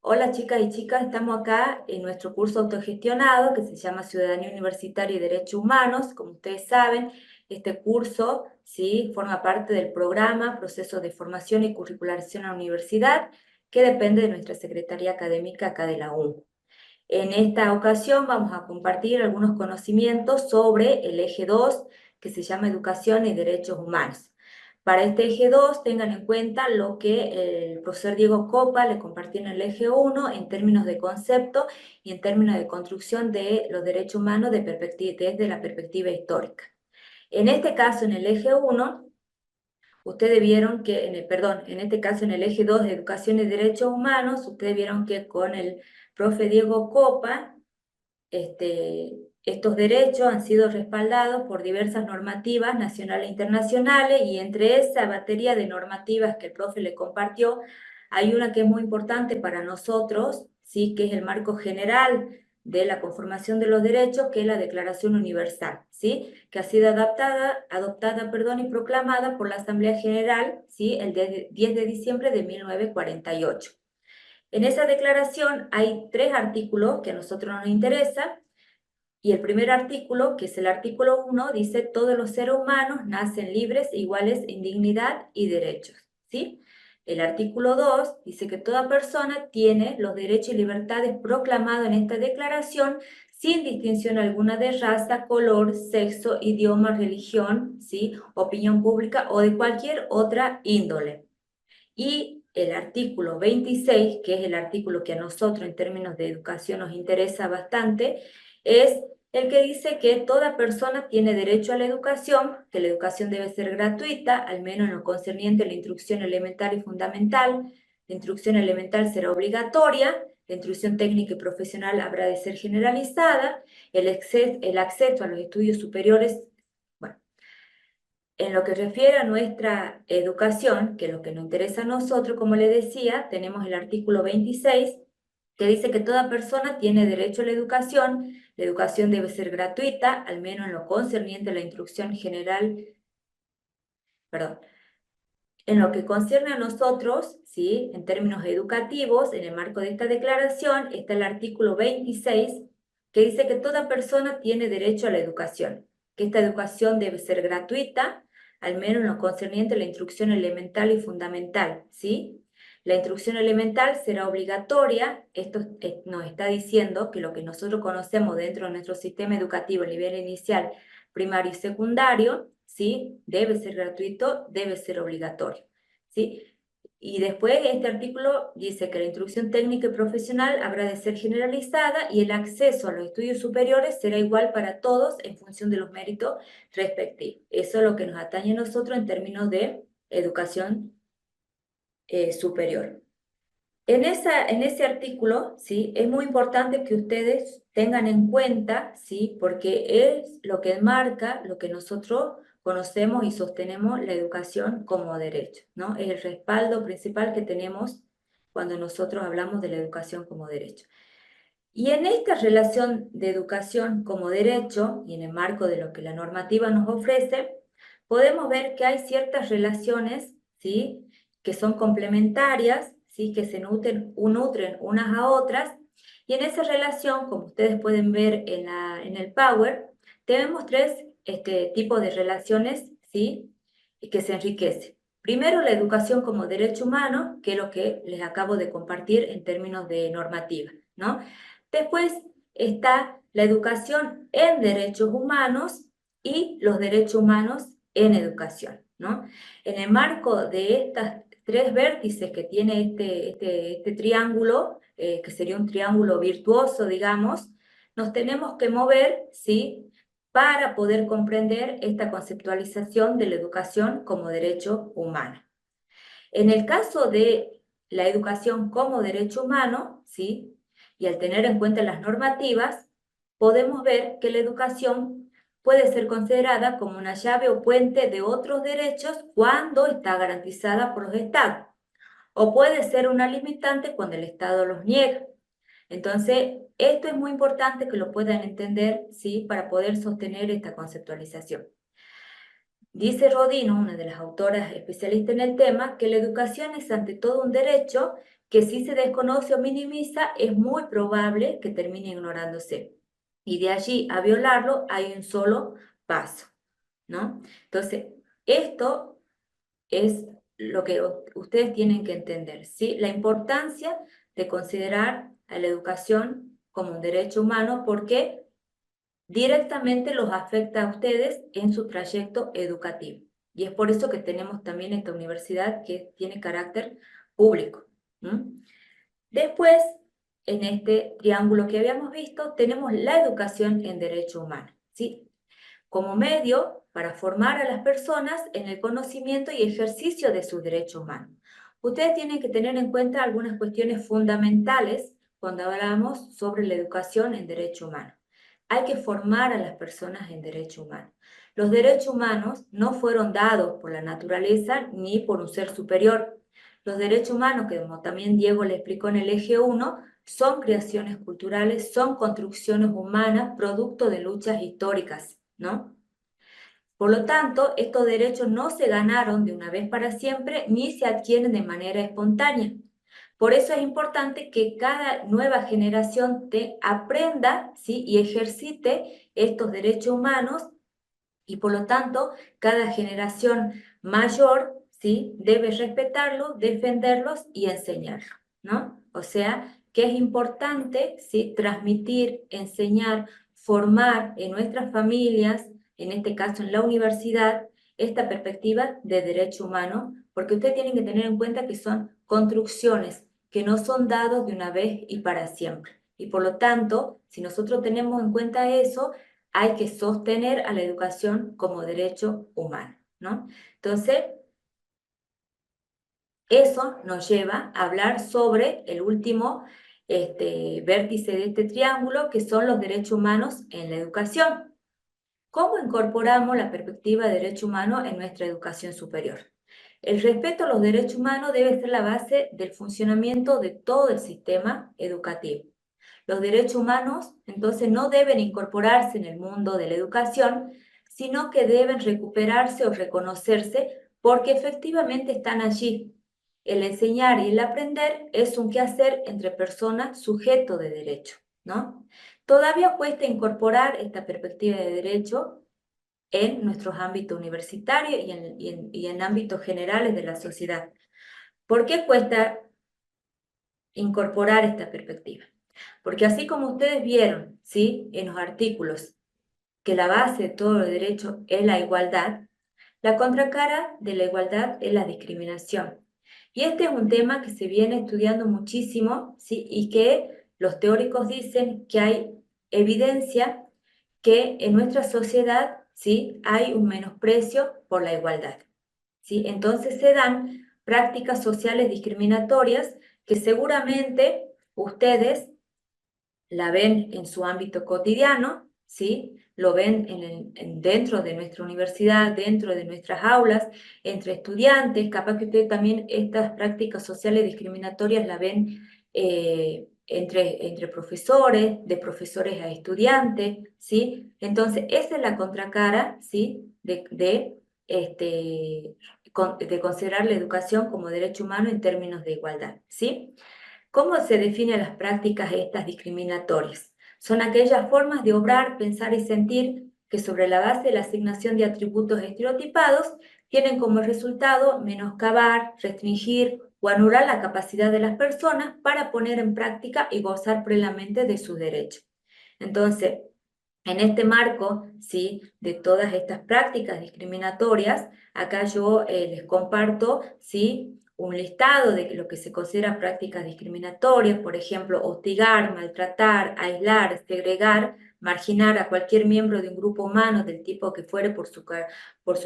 Hola chicas y chicas, estamos acá en nuestro curso autogestionado que se llama Ciudadanía Universitaria y Derechos Humanos. Como ustedes saben, este curso ¿sí? forma parte del programa Procesos de Formación y Curricularización a la Universidad, que depende de nuestra Secretaría Académica acá de la UNC. En esta ocasión vamos a compartir algunos conocimientos sobre el eje 2, que se llama Educación y Derechos Humanos. Para este eje 2, tengan en cuenta lo que el profesor Diego Copa le compartió en el eje 1 en términos de concepto y en términos de construcción de los derechos humanos desde la perspectiva histórica. En este caso, en el eje 1, ustedes vieron que, en este caso en el eje 2 de Educación y Derechos Humanos, ustedes vieron que con el profe Diego Copa, estos derechos han sido respaldados por diversas normativas nacionales e internacionales, y entre esa batería de normativas que el profe le compartió, hay una que es muy importante para nosotros, ¿sí? Que es el marco general de la conformación de los derechos, que es la Declaración Universal, ¿sí? Que ha sido adoptada, y proclamada por la Asamblea General, ¿sí? El 10 de diciembre de 1948. En esa declaración hay 3 artículos que a nosotros nos interesan, y el primer artículo, que es el artículo 1, dice: todos los seres humanos nacen libres e iguales en dignidad y derechos, ¿sí? El artículo 2 dice que toda persona tiene los derechos y libertades proclamados en esta declaración sin distinción alguna de raza, color, sexo, idioma, religión, ¿sí? Opinión pública o de cualquier otra índole. Y el artículo 26, que es el artículo que a nosotros en términos de educación nos interesa bastante, es el que dice que toda persona tiene derecho a la educación, que la educación debe ser gratuita, al menos en lo concerniente a la instrucción elemental y fundamental. La instrucción elemental será obligatoria, la instrucción técnica y profesional habrá de ser generalizada, el acceso a los estudios superiores. Bueno, en lo que refiere a nuestra educación, que es lo que nos interesa a nosotros, como le decía, tenemos el artículo 26, que dice que toda persona tiene derecho a la educación debe ser gratuita, al menos en lo concerniente a la instrucción general, perdón, en lo que concierne a nosotros, ¿sí? En términos educativos, en el marco de esta declaración, está el artículo 26, que dice que toda persona tiene derecho a la educación, que esta educación debe ser gratuita, al menos en lo concerniente a la instrucción elemental y fundamental, ¿sí? La instrucción elemental será obligatoria. Esto nos está diciendo que lo que nosotros conocemos dentro de nuestro sistema educativo a nivel inicial, primario y secundario, ¿sí? Debe ser gratuito, debe ser obligatorio, ¿sí? Y después este artículo dice que la instrucción técnica y profesional habrá de ser generalizada y el acceso a los estudios superiores será igual para todos en función de los méritos respectivos. Eso es lo que nos atañe a nosotros en términos de educación superior. En ese artículo, ¿sí? Es muy importante que ustedes tengan en cuenta, ¿sí? Porque es lo que marca lo que nosotros conocemos y sostenemos la educación como derecho, ¿no? Es el respaldo principal que tenemos cuando nosotros hablamos de la educación como derecho. Y en esta relación de educación como derecho, y en el marco de lo que la normativa nos ofrece, podemos ver que hay ciertas relaciones, ¿sí? Que son complementarias, ¿sí? Que se nutren unas a otras, y en esa relación, como ustedes pueden ver en el Power, tenemos 3 tipos de relaciones, ¿sí? Que se enriquecen. Primero, la educación como derecho humano, que es lo que les acabo de compartir en términos de normativa, ¿no? Después está la educación en derechos humanos y los derechos humanos en educación, ¿no? En el marco de estas 3 vértices que tiene este triángulo, que sería un triángulo virtuoso, digamos, nos tenemos que mover, ¿sí? Para poder comprender esta conceptualización de la educación como derecho humano. En el caso de la educación como derecho humano, ¿sí? Y al tener en cuenta las normativas, podemos ver que la educación puede ser considerada como una llave o puente de otros derechos cuando está garantizada por los estados, o puede ser una limitante cuando el Estado los niega. Entonces, esto es muy importante que lo puedan entender, ¿sí? Para poder sostener esta conceptualización. Dice Rodino, una de las autoras especialistas en el tema, que la educación es ante todo un derecho que si se desconoce o minimiza, es muy probable que termine ignorándose. Y de allí a violarlo hay un solo paso, ¿no? Entonces, esto es lo que ustedes tienen que entender, ¿sí? La importancia de considerar a la educación como un derecho humano porque directamente los afecta a ustedes en su trayecto educativo. Y es por eso que tenemos también esta universidad que tiene carácter público. Después, en este triángulo que habíamos visto, tenemos la educación en derecho humano, ¿sí? Como medio para formar a las personas en el conocimiento y ejercicio de sus derechos humanos. Ustedes tienen que tener en cuenta algunas cuestiones fundamentales cuando hablamos sobre la educación en derecho humano. Hay que formar a las personas en derecho humano. Los derechos humanos no fueron dados por la naturaleza ni por un ser superior. Los derechos humanos, que como también Diego le explicó en el eje 1, son creaciones culturales, son construcciones humanas, producto de luchas históricas, ¿no? Por lo tanto, estos derechos no se ganaron de una vez para siempre ni se adquieren de manera espontánea. Por eso es importante que cada nueva generación aprenda, ¿sí?, y ejercite estos derechos humanos y por lo tanto cada generación mayor, ¿sí?, debe respetarlos, defenderlos y enseñarlos, ¿no? O sea, que es importante, ¿sí?, transmitir, enseñar, formar en nuestras familias, en este caso en la universidad, esta perspectiva de derecho humano, porque ustedes tienen que tener en cuenta que son construcciones que no son dados de una vez y para siempre. Y por lo tanto, si nosotros tenemos en cuenta eso, hay que sostener a la educación como derecho humano, ¿no? Entonces, eso nos lleva a hablar sobre el último vértice de este triángulo, que son los derechos humanos en la educación. ¿Cómo incorporamos la perspectiva de derecho humano en nuestra educación superior? El respeto a los derechos humanos debe ser la base del funcionamiento de todo el sistema educativo. Los derechos humanos, entonces, no deben incorporarse en el mundo de la educación, sino que deben recuperarse o reconocerse porque efectivamente están allí. El enseñar y el aprender es un quehacer entre personas sujeto de derecho, ¿no? Todavía cuesta incorporar esta perspectiva de derecho en nuestros ámbitos universitarios y en ámbitos generales de la sociedad. ¿Por qué cuesta incorporar esta perspectiva? Porque así como ustedes vieron, ¿sí?, en los artículos, que la base de todo el derecho es la igualdad, la contracara de la igualdad es la discriminación. Y este es un tema que se viene estudiando muchísimo, ¿sí?, y que los teóricos dicen que hay evidencia que en nuestra sociedad, ¿sí?, hay un menosprecio por la igualdad, ¿sí? Entonces se dan prácticas sociales discriminatorias que seguramente ustedes la ven en su ámbito cotidiano, ¿sí? Lo ven dentro de nuestra universidad, dentro de nuestras aulas, entre estudiantes. Capaz que ustedes también estas prácticas sociales discriminatorias la ven entre profesores, de profesores a estudiantes, ¿sí? Entonces, esa es la contracara, ¿sí?, de considerar la educación como derecho humano en términos de igualdad, ¿sí? ¿Cómo se definen las prácticas estas discriminatorias? Son aquellas formas de obrar, pensar y sentir que sobre la base de la asignación de atributos estereotipados tienen como resultado menoscabar, restringir o anular la capacidad de las personas para poner en práctica y gozar plenamente de sus derechos. Entonces, en este marco, ¿sí?, de todas estas prácticas discriminatorias, acá yo les comparto, ¿sí?, un listado de lo que se considera prácticas discriminatorias, por ejemplo, hostigar, maltratar, aislar, segregar, marginar a cualquier miembro de un grupo humano del tipo que fuere por su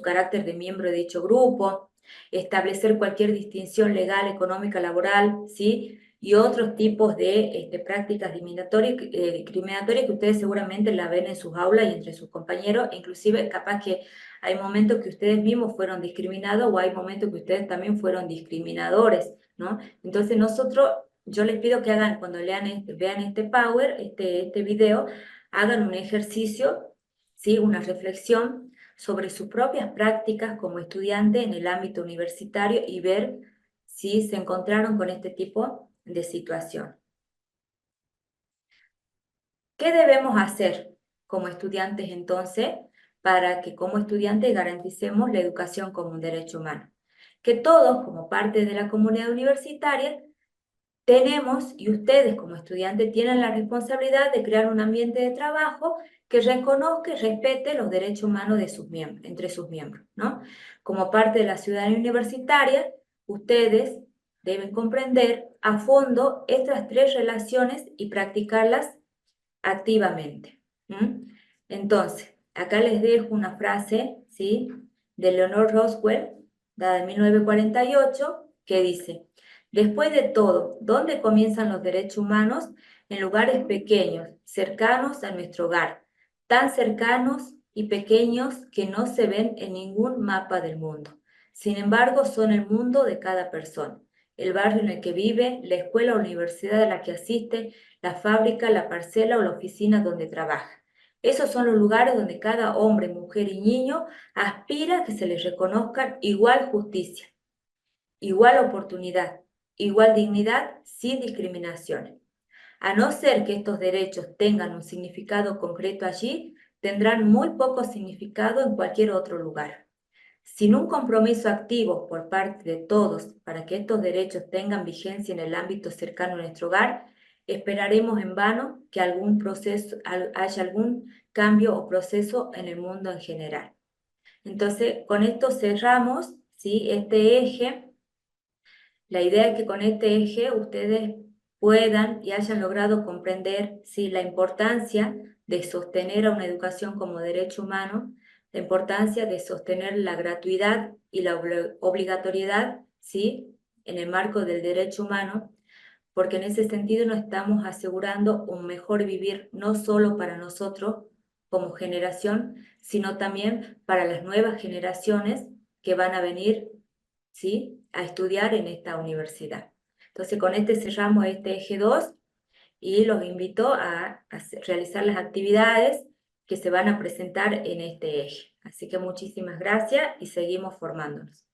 carácter de miembro de dicho grupo, establecer cualquier distinción legal, económica, laboral, ¿sí?, y otros tipos de prácticas discriminatorias que ustedes seguramente la ven en sus aulas y entre sus compañeros, inclusive capaz que hay momentos que ustedes mismos fueron discriminados o hay momentos que ustedes también fueron discriminadores, ¿no? Entonces yo les pido que hagan, cuando vean este Power, este video, hagan un ejercicio, ¿sí?, una reflexión sobre sus propias prácticas como estudiante en el ámbito universitario y ver si se encontraron con este tipo de situación. ¿Qué debemos hacer como estudiantes entonces para que como estudiantes garanticemos la educación como un derecho humano? Que todos, como parte de la comunidad universitaria, tenemos, y ustedes como estudiantes tienen la responsabilidad de crear un ambiente de trabajo que reconozca y respete los derechos humanos de sus miembros, entre sus miembros, ¿no? Como parte de la ciudadanía universitaria, ustedes deben comprender a fondo estas tres relaciones y practicarlas activamente. Entonces, acá les dejo una frase, ¿sí?, de Leonore Roswell, dada en 1948, que dice: después de todo, ¿dónde comienzan los derechos humanos? En lugares pequeños, cercanos a nuestro hogar, tan cercanos y pequeños que no se ven en ningún mapa del mundo. Sin embargo, son el mundo de cada persona, el barrio en el que vive, la escuela o universidad a la que asiste, la fábrica, la parcela o la oficina donde trabaja. Esos son los lugares donde cada hombre, mujer y niño aspira a que se les reconozca igual justicia, igual oportunidad, igual dignidad, sin discriminaciones. A no ser que estos derechos tengan un significado concreto allí, tendrán muy poco significado en cualquier otro lugar. Sin un compromiso activo por parte de todos para que estos derechos tengan vigencia en el ámbito cercano a nuestro hogar, esperaremos en vano que haya algún cambio o proceso en el mundo en general. Entonces, con esto cerramos, ¿sí?, este eje. La idea es que con este eje ustedes puedan y hayan logrado comprender, ¿sí?, la importancia de sostener a una educación como derecho humano, la importancia de sostener la gratuidad y la obligatoriedad, ¿sí?, en el marco del derecho humano, porque en ese sentido nos estamos asegurando un mejor vivir no solo para nosotros como generación, sino también para las nuevas generaciones que van a venir, ¿sí?, a estudiar en esta universidad. Entonces, con este cerramos este eje 2 y los invito a realizar las actividades que se van a presentar en este eje. Así que muchísimas gracias y seguimos formándonos.